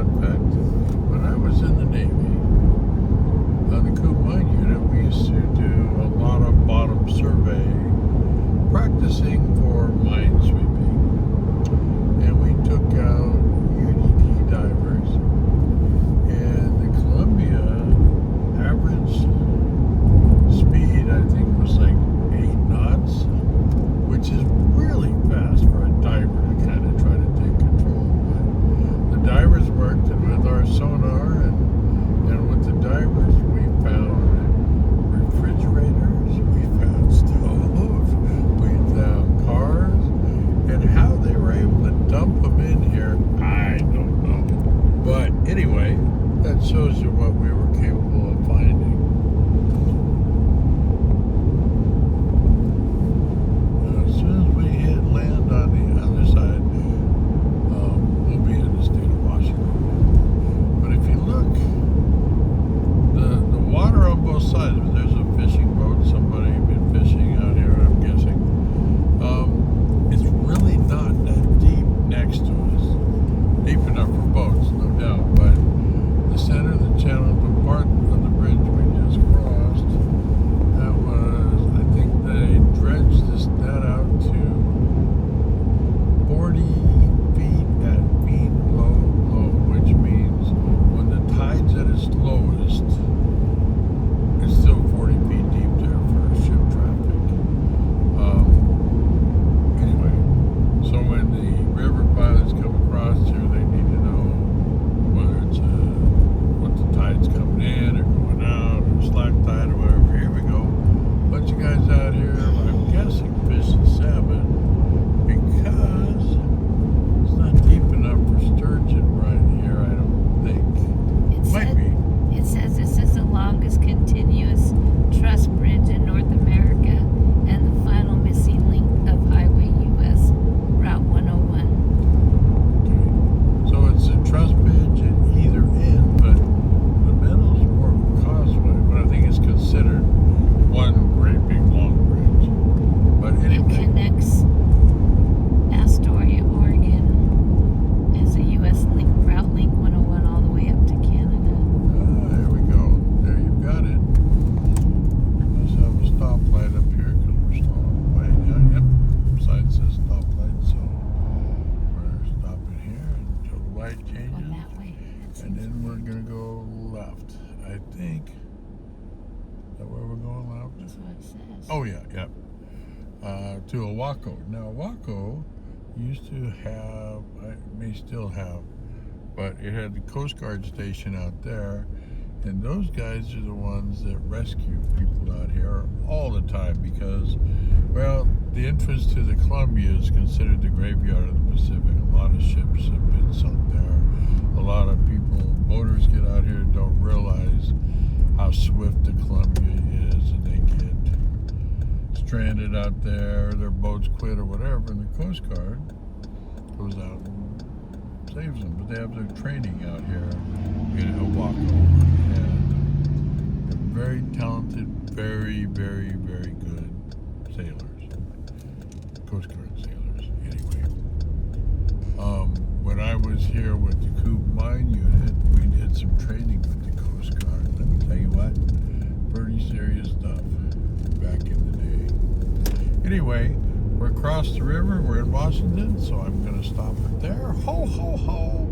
fun fact. When I was in the Navy, on the Coop Mine Unit, we used to do a lot of bottom survey practicing for mine sweeping. And we took out UDT divers, and the Columbia average speed, I think, was like 8 knots, which is really fast for a diver to kind of try to take control. But the divers worked, and with our sonar and with the divers, we found refrigerators, we found stoves, we found cars, and how they were able to dump them in here, I don't know. But anyway, that shows you what we were capable of finding. As soon as we hit land on the other side, we'll be in the state of Washington. But if you look, the water on both sides, there's a fishing boat, somebody been fishing out here, I'm guessing. It's really not that deep next to us. Deep enough for boats, no doubt, but the center of the channel, the part of the bridge we just crossed, that was, I think they dredged that out to 40 feet at mean low, which means when the tide's at its lowest, it's still 40 feet deep there for ship traffic. Anyway, so when the river pilots come across here, they need to know whether it's what the tide's coming in or going out or slack tide or whatever. Here we go. Bunch of guys out here, I'm guessing fishing salmon, because it's not deep enough for sturgeon right here, I don't think. Might be. It says this is the longest continuous truss bridge in North America and the final missing link of Highway US Route 101. Okay. So it's a truss bridge at either end, but the middle's more of a causeway, but I think it's considered one great big long bridge. But It anyway, connects Astoria, Oregon as a US link, Route Link 101 all the way up to Canada. there we go. There you've got it. Let's have a stoplight up here because we're slowing way down. Yep, sign says stoplight, so we're stopping here until the light Going changes. that way. And then we're going to go left, I think. Is that where we're going left? That's what it says. Oh, yeah. To Oahu. Now, Oahu used to have, I may still have, but it had the Coast Guard station out there, and those guys are the ones that rescue people out here all the time because, well, the entrance to the Columbia is considered the graveyard of the Pacific. A lot of ships have been sunk there. A lot of people, boaters get out here and don't realize how swift the Columbia is, and they get stranded out there, their boats quit or whatever, and the Coast Guard goes out and saves them. But they have their training out here in Oahu, and they're very talented, very, very, very good sailors, Coast Guard sailors. Anyway, when I was here with the Coop Mine Unit, we did some training with the Coast Guard. Let me tell you what, pretty serious stuff back in the day. Anyway, we're across the river, we're in Washington, so I'm going to stop it there. Ho, ho, ho!